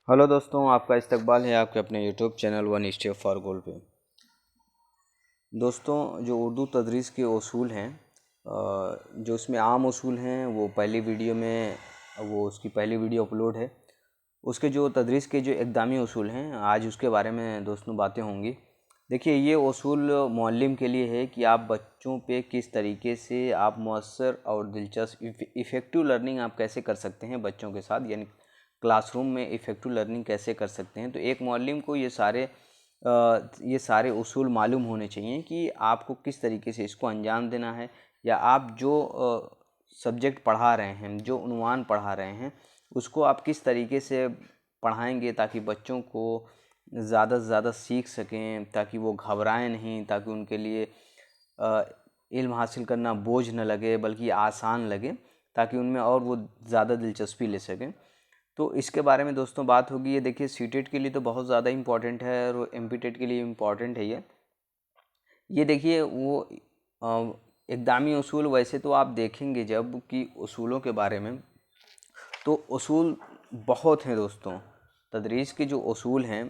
Hello दोस्तों, आपका इस्तकबाल है आपके अपने YouTube channel one step for goal पे। दोस्तों, जो उर्दू तदरीस के उसूल हैं, जो उसमें आम उसूल हैं वो उसकी पहली वीडियो अपलोड है। उसके जो तदरीस के जो इक़दामी उसूल हैं, आज उसके बारे में दोस्तों बातें होंगी। देखिए, ये उसूल मुअल्लिम के लिए है कि आप बच्चों पे किस तरीके से आप मौसर और दिलचस्प इफ़ेक्टिव लर्निंग आप कैसे कर सकते हैं बच्चों के साथ, यानी क्लासरूम में इफ़ेक्टिव लर्निंग कैसे कर सकते हैं। तो एक मुअल्लिम को ये सारे उसूल मालूम होने चाहिए कि आपको किस तरीके से इसको अंजाम देना है, या आप जो सब्जेक्ट पढ़ा रहे हैं, जो उन्वान पढ़ा रहे हैं, उसको आप किस तरीके से पढ़ाएंगे ताकि बच्चों को ज़्यादा से ज़्यादा सीख सकें, ताकि वो घबराएं नहीं, ताकि उनके लिए इल्म हासिल करना बोझ न लगे बल्कि आसान लगे, ताकि उनमें और वो ज़्यादा दिलचस्पी ले सकें। तो इसके बारे में दोस्तों बात होगी। ये देखिए, सीटेट के लिए तो बहुत ज़्यादा इम्पॉर्टेंट है और एमपीटेट के लिए इम्पॉर्टेंट है ये देखिए, वो इक़दामी उसूल वैसे तो आप देखेंगे जब कि उसूलों के बारे में, तो उसूल बहुत हैं दोस्तों। तदरीस के जो उसूल हैं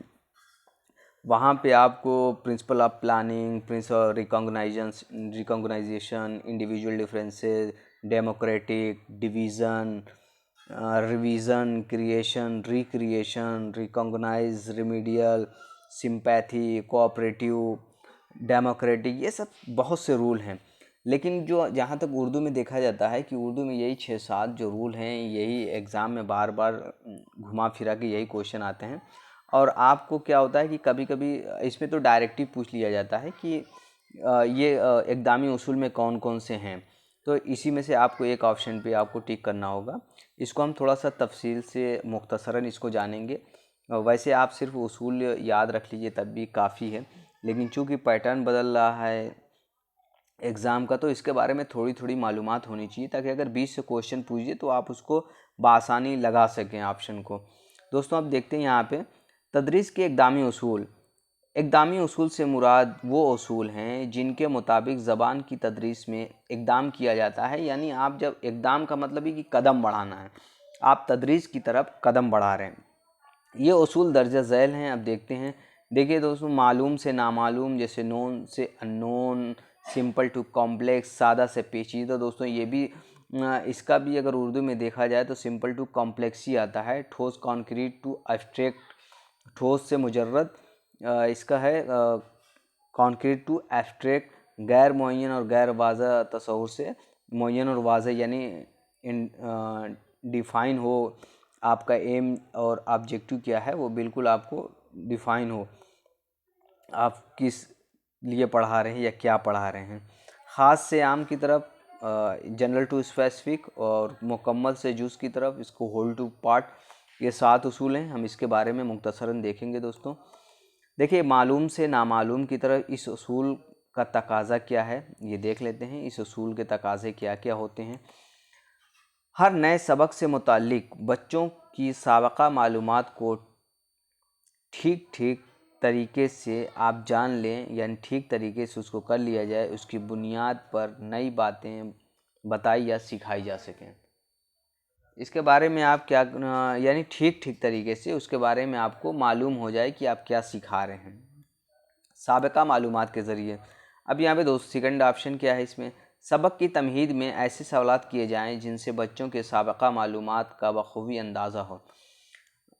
वहाँ पे आपको principle of planning, principle recognisation, individual differences, democratic, division, revision, creation, recreation, recognise, remedial, sympathy, cooperative, democratic, ये सब बहुत से रूल हैं। लेकिन जो जहाँ तक उर्दू में देखा जाता है कि उर्दू में यही 6-7 जो रूल हैं, यही एग्ज़ाम में बार बार घुमा फिरा के यही क्वेश्चन आते हैं। और आपको क्या होता है कि कभी कभी इसमें तो डायरेक्टिव पूछ लिया जाता है कि ये इक़दामी उसूल में कौन कौन से हैं। तो इसी में से आपको एक ऑप्शन पे आपको टिक करना होगा। इसको हम थोड़ा सा तफसील से मुख्तसरन इसको जानेंगे। वैसे आप सिर्फ उसूल याद रख लीजिए तब भी काफ़ी है, लेकिन चूंकि पैटर्न बदल रहा है एग्ज़ाम का, तो इसके बारे में थोड़ी थोड़ी मालूमात होनी चाहिए, ताकि अगर 20 से क्वेश्चन पूछिए तो आप उसको बआसानी लगा सकें ऑप्शन को। दोस्तों, अब देखते हैं यहाँ पे तदरीस के इक़दामी उसूल। इक़दामी उसूल से मुराद वो उसूल हैं जिनके मुताबिक ज़बान की तदरीस में इक़दाम किया जाता है। यानी आप जब इक़दाम का मतलब है कि कदम बढ़ाना है, आप तदरीस की तरफ कदम बढ़ा रहे हैं। ये उसूल दर्ज झैल हैं। अब देखते हैं। देखिए दोस्तों, मालूम से नामालूम, जैसे नोन से अननोन, सिंपल टू कॉम्प्लेक्स, सादा से पेचीदा। दोस्तों, ये भी इसका भी अगर उर्दू में देखा जाए तो सिंपल टू कॉम्प्लेक्स ही आता है। ठोस कॉन्क्रीट टू एब्स्ट्रैक्ट, ठोस से मुजर्रद, इसका है कॉन्क्रीट टू एब्स्ट्रैक्ट। गैर मुअय्यन और गैर वाज़ह तसव्वुर से मुअय्यन और वाज़ह, यानी डिफ़ाइन हो, आपका एम और ऑब्जेक्टिव क्या है वो बिल्कुल आपको डिफ़ाइन हो, आप किस लिए पढ़ा रहे हैं या क्या पढ़ा रहे हैं। ख़ास से आम की तरफ, जनरल टू स्पेसिफिक, और मुकम्मल से जुज़ की तरफ, इसको होल टू पार्ट। ये 7 उसूल हैं, हम इसके बारे में मुख्तसरन देखेंगे दोस्तों। देखिए, मालूम से नामालूम की तरफ इस उसूल का तकाज़ा क्या है ये देख लेते हैं। इस उसूल के तकाज़े क्या क्या होते हैं। हर नए सबक से मुताल्लिक बच्चों की साबका मालूमात को ठीक ठीक तरीके से आप जान लें, यानी ठीक तरीके से उसको कर लिया जाए, उसकी बुनियाद पर नई बातें बताई या सिखाई जा सकें। इसके बारे में आप क्या, यानी ठीक ठीक तरीके से उसके बारे में आपको मालूम हो जाए कि आप क्या सिखा रहे हैं साबका मालूमात के ज़रिए। अब यहाँ पे दोस्त सेकंड ऑप्शन क्या है इसमें, सबक की तमहीद में ऐसे सवालात किए जाएं जिनसे बच्चों के साबका मालूमात का बखूबी अंदाज़ा हो।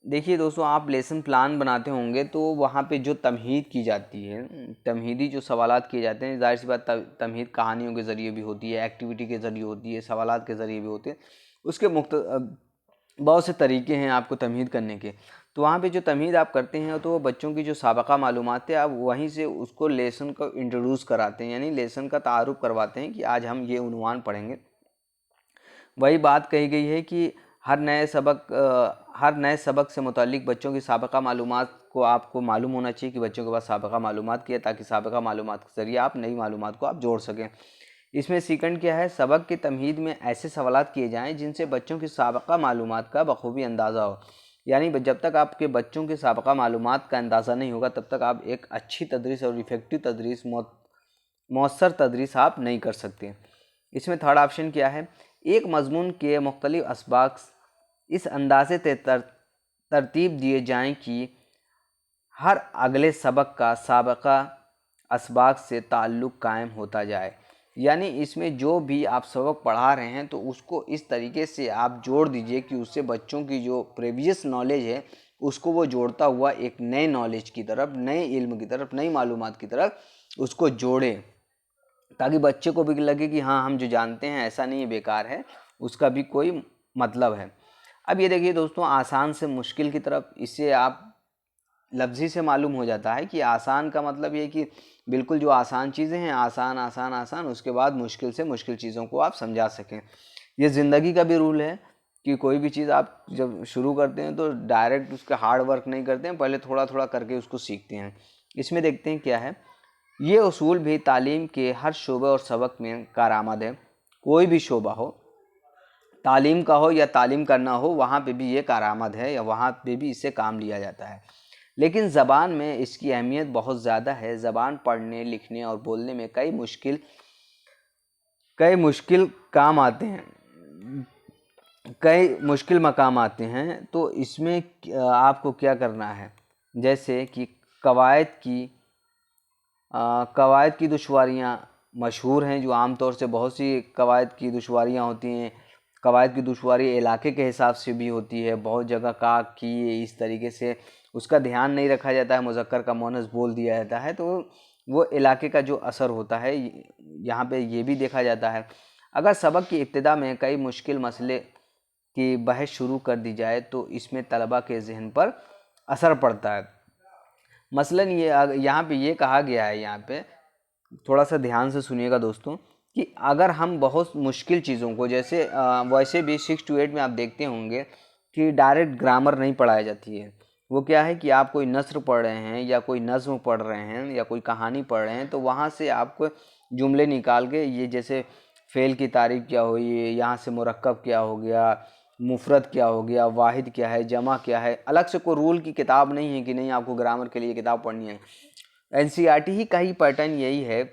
देखिए दोस्तों, आप लेसन प्लान बनाते होंगे तो वहाँ पे जो तमहीद की जाती है, तमहीदी जो सवालात किए जाते हैं, ज़ाहिर सी बात तमहीद कहानियों के ज़रिए भी होती है, एक्टिविटी के ज़रिए होती है, सवालात के ज़रिए भी होते हैं। उसके बहुत से तरीके हैं आपको तमहीद करने के। तो वहाँ पे जो तमहीद आप करते हैं तो वो बच्चों की जो साबका मालूमात है, आप वहीं से उसको लेसन को इंट्रोड्यूस कराते हैं, यानी लेसन का तारुफ करवाते हैं कि आज हम ये उन्वान पढ़ेंगे। वही बात कही गई है कि हर नए सबक से मुताल्लिक बच्चों की साबका मालूमात को आपको मालूम होना चाहिए कि बच्चों के पास साबका मालूमात क्या है, ताकि साबका मालूमात के ज़रिए आप नई मालूमात को आप जोड़ सकें। इसमें सेकंड क्या है, सबक की तमहीद में ऐसे सवालात किए जाएं जिनसे बच्चों की साबका मालूमात का बखूबी अंदाज़ा हो। यानी जब तक आपके बच्चों के साबका मालूमात का अंदाज़ा नहीं होगा तब तक आप एक अच्छी तदरीस और इफ़ेक्टिव तदरीस, मौसर तदरीस आप नहीं कर सकते। इसमें थर्ड ऑप्शन क्या है, एक मजमून के मुख्तलिफ असबाक इस अंदाज़े तरतीब दिए जाएं कि हर अगले सबक का साबका असबाक से ताल्लुक़ कायम होता जाए। यानी इसमें जो भी आप सबक पढ़ा रहे हैं तो उसको इस तरीके से आप जोड़ दीजिए कि उससे बच्चों की जो प्रीवियस नॉलेज है उसको वो जोड़ता हुआ एक नए नॉलेज की तरफ, नए इल्म की तरफ, नई मालूमात की तरफ उसको जोड़े, ताकि बच्चे को भी लगे कि हाँ, हम जो जानते हैं ऐसा नहीं है बेकार है, उसका भी कोई मतलब है। अब ये देखिए दोस्तों, आसान से मुश्किल की तरफ, इससे आप लफ्ज़ी से मालूम हो जाता है कि आसान का मतलब ये कि बिल्कुल जो आसान चीज़ें हैं आसान आसान आसान, उसके बाद मुश्किल से मुश्किल चीज़ों को आप समझा सकें। ये ज़िंदगी का भी रूल है कि कोई भी चीज़ आप जब शुरू करते हैं तो डायरेक्ट उसका हार्ड वर्क नहीं करते हैं, पहले थोड़ा थोड़ा करके उसको सीखते हैं। इसमें देखते हैं क्या है, ये उसूल भी तालीम के हर शोबे और सबक में कारआमद है। कोई भी शोबा हो, तालीम का हो या तालीम करना हो, वहाँ पे भी ये कारआमद है या वहाँ पे भी इससे काम लिया जाता है। लेकिन ज़बान में इसकी अहमियत बहुत ज़्यादा है। ज़बान पढ़ने, लिखने और बोलने में कई मुश्किल काम आते हैं, कई मुश्किल मकाम आते हैं। तो इसमें आपको क्या करना है, जैसे कि कवायद की दुश्वारियाँ मशहूर हैं, जो आम तौर से बहुत सी कवायद की दुश्वारियाँ होती हैं। कवायद की दुश्वारी इलाके के हिसाब से भी होती है, बहुत जगह का की इस तरीके से उसका ध्यान नहीं रखा जाता है, मुज़क्कर का मुअन्नस बोल दिया जाता है, तो वो इलाके का जो असर होता है यहाँ पे ये भी देखा जाता है। अगर सबक की इब्तिदा में कई मुश्किल मसले की बहस शुरू कर दी जाए तो इसमें तलबा के जहन पर असर पड़ता है। मसलन ये यहाँ पे ये कहा गया है, यहाँ पे थोड़ा सा ध्यान से सुनिएगा दोस्तों, कि अगर हम बहुत मुश्किल चीज़ों को, जैसे वैसे भी 6 to 8 में आप देखते होंगे कि डायरेक्ट ग्रामर नहीं पढ़ाई जाती है। वो क्या है कि आप कोई नस्र पढ़ रहे हैं या कोई नज़्म पढ़ रहे हैं या कोई कहानी पढ़ रहे हैं, तो वहाँ से आपको जुमले निकाल के, ये जैसे फ़ेल की तारीफ़ क्या हुई, यहाँ से मुरक्कब क्या हो गया, मुफरद क्या हो गया, वाहिद क्या है, जमा क्या है, अलग से कोई रूल की किताब नहीं है कि नहीं आपको ग्रामर के लिए किताब पढ़नी है। एनसीईआरटी ही का ही पैटर्न यही है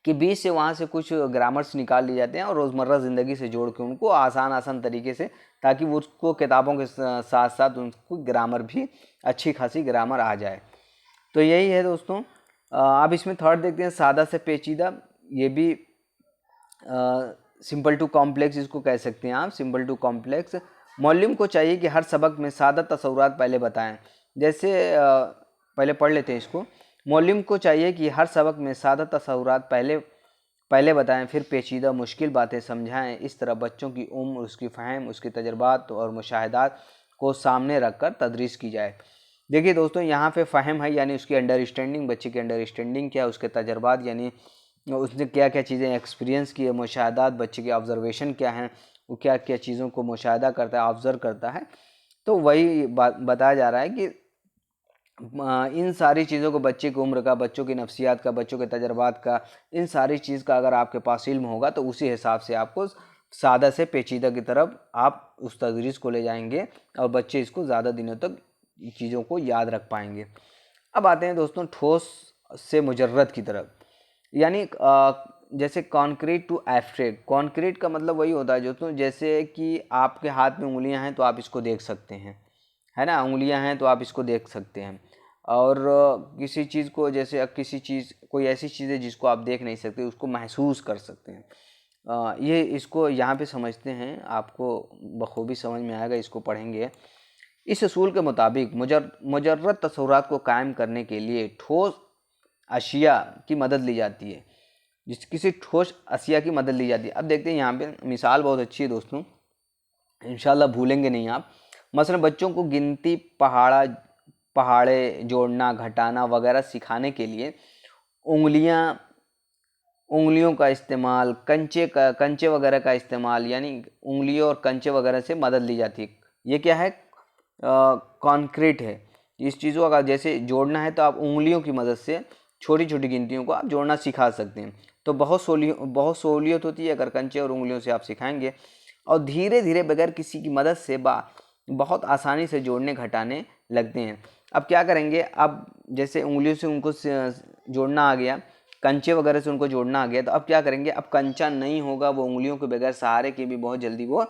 कि बीच से वहाँ से कुछ ग्रामर्स निकाल लिए जाते हैं और रोज़मर्रा ज़िंदगी से जोड़ के उनको आसान आसान तरीके से, ताकि वो उसको किताबों के साथ साथ उनको ग्रामर भी अच्छी खासी ग्रामर आ जाए। तो यही है दोस्तों। अब इसमें थर्ड देखते हैं, सादा से पेचीदा। ये भी सिंपल टू कॉम्प्लेक्स इसको कह सकते हैं आप, सिंपल टू कॉम्प्लेक्स। मौलवी को चाहिए कि हर सबक में सादा तसव्वुरात पहले बताएं। जैसे पहले पढ़ लेते हैं इसको। मौलवी को चाहिए कि हर सबक में सादा तसव्वुरात पहले बताएं, फिर पेचीदा मुश्किल बातें समझाएं। इस तरह बच्चों की उम्र, उसकी फ़हम, उसके तजर्बात और मुशाहिदात को सामने रखकर तदरीस की जाए। देखिए दोस्तों, यहाँ पे फ़हम है यानी उसकी अंडरस्टैंडिंग, बच्चे की अंडरस्टैंडिंग क्या है, उसके तजर्बात यानी उसने क्या क्या चीज़ें एक्सपीरियंस की है, मुशाहदात बच्चे के ऑब्ज़र्वेशन क्या हैं, वो क्या क्या चीज़ों को मुशाहदा करता है, ऑब्ज़र्व करता है। तो वही बात बताया जा रहा है कि इन सारी चीज़ों को, बच्चे की उम्र का, बच्चों की नफ्सियात का, बच्चों के तजर्बात का, इन सारी चीज़ का अगर आपके पास इल्म होगा तो उसी हिसाब से आपको सादा से पेचीदा की तरफ आप उस तदरीस को ले जाएंगे और बच्चे इसको ज़्यादा दिनों तक चीज़ों को याद रख पाएंगे। अब आते हैं दोस्तों ठोस से मुजर्रद की तरफ, यानी जैसे कॉन्क्रीट टू एब्स्ट्रैक्ट। कॉन्क्रीट का मतलब वही होता है दोस्तों, जैसे कि आपके हाथ में उंगलियां हैं तो आप इसको देख सकते हैं, है ना, उंगलियां हैं तो आप इसको देख सकते हैं। और किसी चीज़ को, जैसे किसी चीज़, कोई ऐसी चीज़ है जिसको आप देख नहीं सकते, उसको महसूस कर सकते हैं। ये इसको यहाँ पे समझते हैं, आपको बखूबी समझ में आएगा, इसको पढ़ेंगे। इस असूल के मुताबिक मुजर्रद तस्वुरात को कायम करने के लिए ठोस अशिया की मदद ली जाती है, किसी ठोस अशिया की मदद ली जाती है। अब देखते हैं, यहाँ पे मिसाल बहुत अच्छी है दोस्तों, इंशाल्लाह भूलेंगे नहीं आप। मसलन बच्चों को गिनती, पहाड़े जोड़ना, घटाना वगैरह सिखाने के लिए उंगलियों का इस्तेमाल, कंचे वगैरह का इस्तेमाल, यानी उंगलियों और कंचे वगैरह से मदद ली जाती है। ये क्या है, कॉन्क्रीट है। इस चीज़ों का जैसे जोड़ना है तो आप उंगलियों की मदद से छोटी छोटी गिनतियों को आप जोड़ना सिखा सकते हैं। तो बहुत सहूलियत होती है अगर कंचे और उंगलियों से आप सिखाएंगे, और धीरे धीरे बगैर किसी की मदद से बहुत आसानी से जोड़ने घटाने लगते हैं। अब क्या करेंगे, अब जैसे उंगलियों से उनको जोड़ना आ गया, कंचे वगैरह से उनको जोड़ना आ गया, तो अब क्या करेंगे, अब कंचा नहीं होगा, वो उंगलियों के बगैर सहारे के भी बहुत जल्दी वो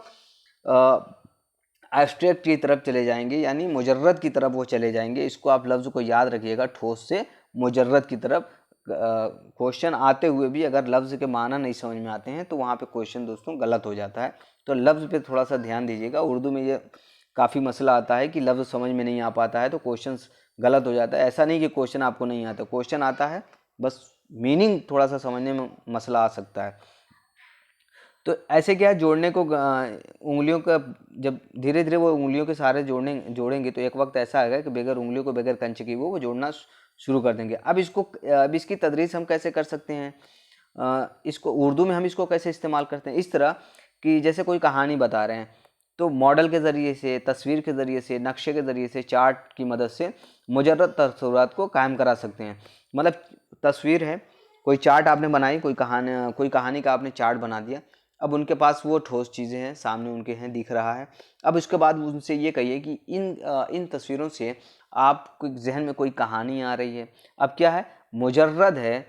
एब्स्ट्रैक्ट की तरफ चले जाएंगे, यानी मुजर्रद की तरफ वो चले जाएंगे। इसको आप लफ्ज़ को याद रखिएगा, ठोस से मुजर्रद की तरफ। क्वेश्चन आते हुए भी अगर लफ्ज़ के माना नहीं समझ में आते हैं तो वहाँ पे क्वेश्चन दोस्तों गलत हो जाता है। तो लफ्ज़ पे थोड़ा सा ध्यान दीजिएगा। उर्दू में ये काफ़ी मसला आता है कि लफ्ज़ समझ में नहीं आ पाता है तो क्वेश्चन गलत हो जाता है। ऐसा नहीं कि क्वेश्चन आपको नहीं आता, क्वेश्चन आता है, बस मीनिंग थोड़ा सा समझने में मसला आ सकता है। तो ऐसे क्या है, जोड़ने को उंगलियों का जब धीरे धीरे वो उंगलियों के सहारे जोड़ेंगे तो एक वक्त ऐसा आएगा कि बगैर उंगलियों को, बगैर कंचे की वो जोड़ना शुरू कर देंगे। अब इसकी तदरीस हम कैसे कर सकते हैं, इसको उर्दू में हम इसको कैसे इस्तेमाल करते हैं, इस तरह कि जैसे कोई कहानी बता रहे हैं तो मॉडल के ज़रिए से, तस्वीर के ज़रिए से, नक्शे के ज़रिए से, चार्ट की मदद से मुजर्रद तसव्वुरात को कायम करा सकते हैं। मतलब तस्वीर है, कोई चार्ट आपने बनाई, कोई कहानी का आपने चार्ट बना दिया। अब उनके पास वो ठोस चीज़ें हैं, सामने उनके हैं, दिख रहा है। अब उसके बाद उनसे ये कहिए कि इन तस्वीरों से आपके जहन में कोई कहानी आ रही है। अब क्या है, मुजर्रद है,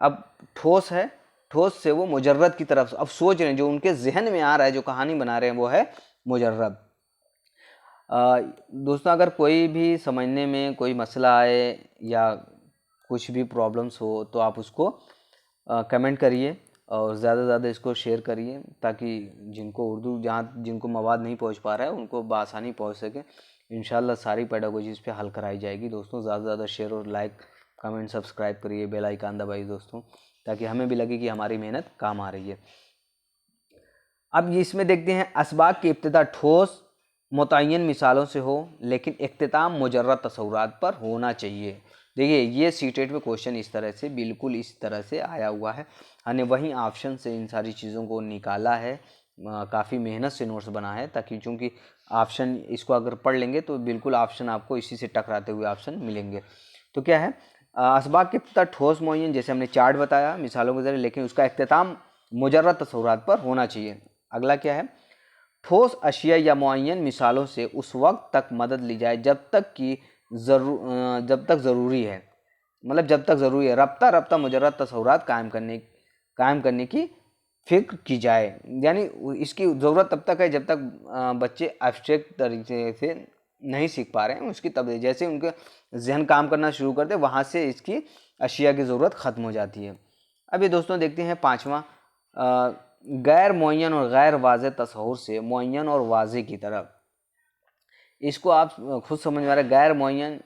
अब ठोस है, ठोस से वो मुजर्रद की तरफ अब सोच रहे हैं, जो उनके जहन में आ रहा है, जो कहानी बना रहे हैं वो है मुजर्रद। दोस्तों अगर कोई भी समझने में कोई मसला आए या कुछ भी प्रॉब्लम्स हो तो आप उसको कमेंट करिए और ज़्यादा से ज़्यादा इसको शेयर करिए, ताकि जिनको उर्दू जिनको मवाद नहीं पहुंच पा रहा है उनको बआसानी पहुंच सके। इंशाल्लाह सारी पेडागोजी इस पे हल कराई जाएगी। दोस्तों ज़्यादा से ज़्यादा शेयर और लाइक, कमेंट, सब्सक्राइब करिए, बेल आइकन दबाइए दोस्तों, ताकि हमें भी लगे कि हमारी मेहनत काम आ रही है। अब इसमें देखते हैं, असबाब की इब्तिदा ठोस मुतय्यन मिसालों से हो, लेकिन इख्तिताम मुजर्रद तसव्वुरात पर होना चाहिए। देखिए ये सीटेट में क्वेश्चन इस तरह से, बिल्कुल इस तरह से आया हुआ है। हमने वहीं ऑप्शन से इन सारी चीज़ों को निकाला है, काफ़ी मेहनत से नोट्स बना है, ताकि चूँकि ऑप्शन इसको अगर पढ़ लेंगे तो बिल्कुल ऑप्शन आपको इसी से टकराते हुए ऑप्शन मिलेंगे। तो क्या है, असबाब के इब्तिदा ठोस मुअय्यन, जैसे हमने चार्ट बताया मिसालों के ज़रिए, लेकिन उसका इख्तिताम मुजर्रद तसव्वुरात पर होना चाहिए। अगला क्या है, ठोस अशिया या मुअय्यन मिसालों से उस वक्त तक मदद ली जाए जब तक ज़रूरी है, मतलब जब तक ज़रूरी है, रब्ता रब्ता मुजर्रद तसव्वुरात कायम करने की फ़िक्र की जाए। यानी इसकी ज़रूरत तब तक है जब तक बच्चे एब्स्ट्रैक्ट तरीके से नहीं सीख पा रहे हैं उसकी, तब जैसे उनके जहन काम करना शुरू करते वहाँ से इसकी अशिया की ज़रूरत ख़त्म हो जाती है। अब ये दोस्तों देखते हैं पाँचवा, गैर मुअय्यन और गैर वाज़े तसव्वुर से मुअय्यन और वाज़े की तरफ। इसको आप खुद समझ में आ रहा है, गैर मुअय्यन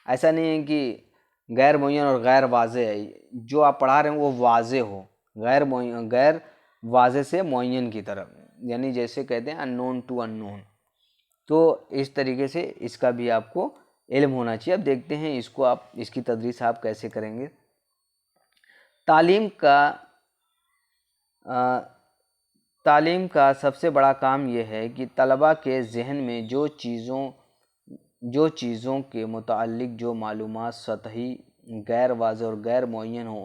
ऐसा नहीं है कि गैर मुअय्यन और गैर वाज़े है, जो आप पढ़ा रहे हैं वो वाज़े हो, गैर वाज़े से मुअय्यन की तरफ, यानी जैसे कहते हैं अननोन टू अननोन। तो इस तरीके से इसका भी आपको इल्म होना चाहिए। अब देखते हैं इसकी तदरीस आप कैसे करेंगे। तालीम का सबसे बड़ा काम यह है कि तलबा के जहन में जो चीज़ों के मुताल्लिक जो मालूमात सतही, गैर वाज़ेह और गैर मुअय्यन हो,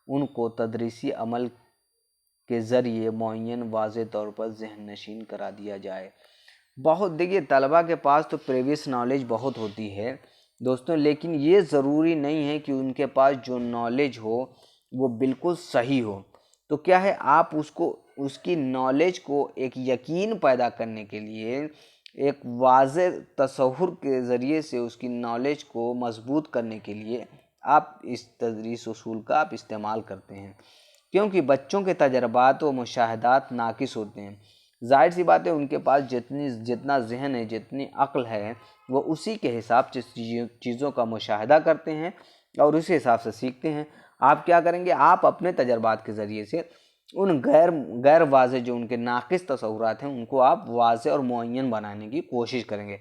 उनको तदरीसी अमल के ज़रिए मुअय्यन वाज़ेह तौर पर जहन नशीन करा दिया जाए। बहुत देखिए, तलबा के पास तो प्रीवियस नॉलेज बहुत होती है दोस्तों, लेकिन ये ज़रूरी नहीं है कि उनके पास जो नॉलेज हो वो बिल्कुल सही हो। तो क्या है, आप उसकी नॉलेज को एक यकीन पैदा करने के लिए, एक वाज़े तसव्वुर के ज़रिए से उसकी नॉलेज को मजबूत करने के लिए आप इस तदरीस उसूल का आप इस्तेमाल करते हैं, क्योंकि बच्चों के तजर्बात व मुशाहदात नाकिस होते हैं। जाहिर सी बात है, उनके पास जितना जहन है, जितनी अक्ल है, वो उसी के हिसाब से चीज़ों का मुशाहदा करते हैं और उसी हिसाब से सीखते हैं। आप क्या करेंगे, आप अपने तजर्बात के ज़रिए से उन गैर वाज़े जो उनके नाकिस तसव्वुरात हैं उनको आप वाज़े और मुअय्यन बनाने की कोशिश करेंगे।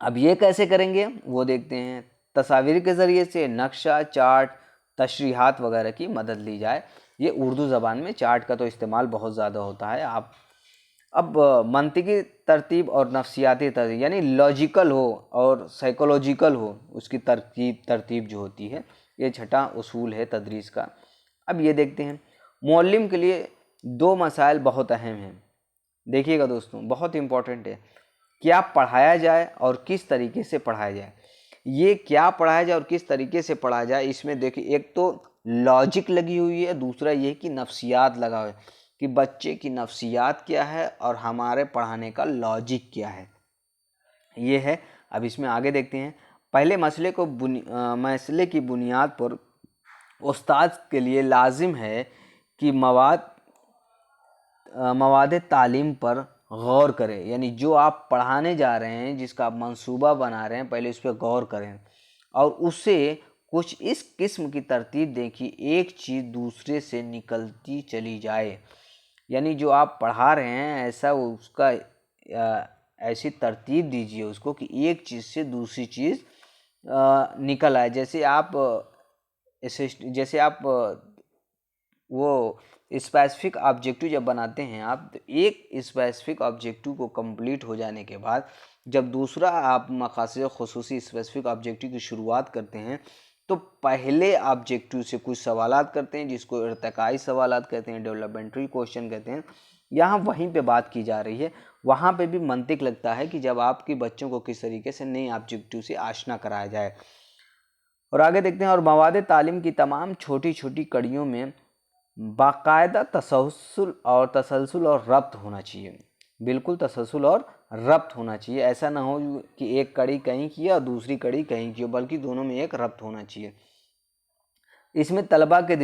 अब ये कैसे करेंगे वो देखते हैं। तस्वीर के ज़रिए से नक्शा, चार्ट, तशरीहात वगैरह की मदद ली जाए। ये उर्दू ज़बान में चार्ट का तो इस्तेमाल बहुत ज़्यादा होता है। अब मंतिकी तरतीब और नफ्सियाती तरतीब, यानी लॉजिकल हो और साइकोलॉजिकल हो, उसकी तरतीब जो होती है, ये छठा उसूल है तदरीस का। अब ये देखते हैं, मुअल्लिम के लिए दो मसाइल बहुत अहम हैं। देखिएगा दोस्तों, बहुत इम्पॉर्टेंट है, क्या पढ़ाया जाए और किस तरीके से पढ़ाया जाए। ये क्या पढ़ाया जाए और किस तरीके से पढ़ाया जाए, इसमें देखिए एक तो लॉजिक लगी हुई है, दूसरा ये कि नफ्सियात लगा हुआ है कि बच्चे की नफ्सियात क्या है और हमारे पढ़ाने का लॉजिक क्या है, ये है। अब इसमें आगे देखते हैं। पहले मसले की बुनियाद पर उस्ताद के लिए लाजिम है कि मवाद तालीम पर गौर करें, यानी जो आप पढ़ाने जा रहे हैं, जिसका आप मंसूबा बना रहे हैं, पहले उस पर गौर करें और उससे कुछ इस किस्म की तरतीब दें कि एक चीज़ दूसरे से निकलती चली जाए। यानी जो आप पढ़ा रहे हैं ऐसा उसका ऐसी तरतीब दीजिए उसको कि एक चीज़ से दूसरी चीज़ निकल आए। जैसे आप वो स्पेसिफिक ऑब्जेक्टिव जब बनाते हैं आप, तो एक स्पेसिफिक ऑब्जेक्टिव को कंप्लीट हो जाने के बाद जब दूसरा आप मकासद खुसूसी स्पेसिफिक ऑब्जेक्टिव की शुरुआत करते हैं, तो पहले ऑब्जेक्टिव से कुछ सवालात करते हैं जिसको इर्तिकाई सवालात कहते हैं, डेवलपमेंटरी क्वेश्चन कहते हैं। यहाँ वहीं पे बात की जा रही है। वहाँ पे भी मंतिक लगता है कि जब आपके बच्चों को किस तरीके से नए ऑब्जेक्टिव से आशना कराया जाए। और आगे देखते हैं। और मवाद तालीम की तमाम छोटी छोटी कड़ियों में बाकायदा तसलसल और रब्त होना चाहिए। बिल्कुल तसलसल और रब्त होना चाहिए। ऐसा ना हो कि एक कड़ी कहीं की और दूसरी कड़ी कहीं की हो, बल्कि दोनों में एक रब्त होना चाहिए। इसमें तलबा की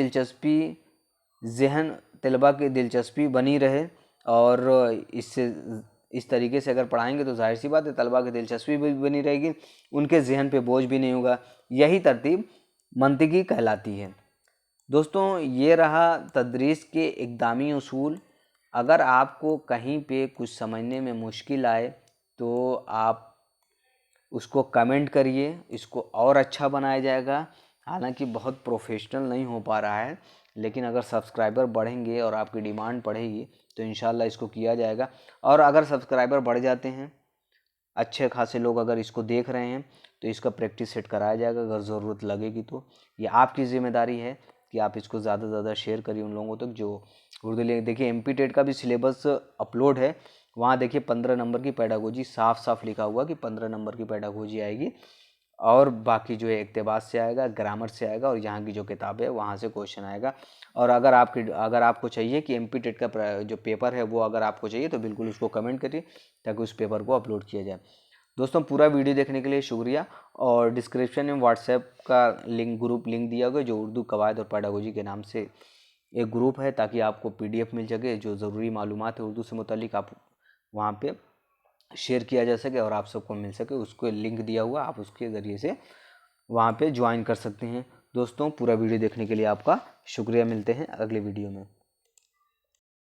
दिलचस्पी बनी रहे और इस तरीके से अगर पढ़ाएंगे तो जाहिर सी बात है तलबा की दिलचस्पी भी बनी रहेगी, उनके जहन पे बोझ भी नहीं होगा। यही तरतीब मंतिकी कहलाती है। दोस्तों, ये रहा तदरीस के इक़दामी उसूल। अगर आपको कहीं पे कुछ समझने में मुश्किल आए तो आप उसको कमेंट करिए, इसको और अच्छा बनाया जाएगा। हालांकि बहुत प्रोफेशनल नहीं हो पा रहा है, लेकिन अगर सब्सक्राइबर बढ़ेंगे और आपकी डिमांड बढ़ेगी तो इंशाल्लाह इसको किया जाएगा। और अगर सब्सक्राइबर बढ़ जाते हैं, अच्छे खासे लोग अगर इसको देख रहे हैं, तो इसका प्रैक्टिस सेट कराया जाएगा अगर ज़रूरत लगेगी तो। ये आपकी ज़िम्मेदारी है कि आप इसको ज़्यादा से ज़्यादा शेयर करिए उन लोगों तक जो उर्दू ले। देखिए MP टेट का भी सिलेबस अपलोड है, वहाँ देखिए 15 नंबर की पेडागोजी साफ साफ लिखा हुआ कि 15 नंबर की पेडागोजी आएगी और बाकी जो है इक़्तिबास से आएगा, ग्रामर से आएगा और यहाँ की जो किताब है वहाँ से क्वेश्चन आएगा। और अगर आपको चाहिए कि MP टेट का जो पेपर है वो अगर आपको चाहिए तो बिल्कुल उसको कमेंट करिए ताकि उस पेपर को अपलोड किया जाए। दोस्तों, पूरा वीडियो देखने के लिए शुक्रिया। और डिस्क्रिप्शन में व्हाट्सएप का ग्रुप लिंक दिया गया जो उर्दू कवायद और पेडागोजी के नाम से एक ग्रुप है, ताकि आपको PDF मिल सके जो ज़रूरी मालूमात है उर्दू से मुतालिक आप वहाँ पे शेयर किया जा सके और आप सबको मिल सके। उसको लिंक दिया हुआ, आप उसके ज़रिए से वहाँ पे ज्वाइन कर सकते हैं। दोस्तों, पूरा वीडियो देखने के लिए आपका शुक्रिया। मिलते हैं अगले वीडियो में।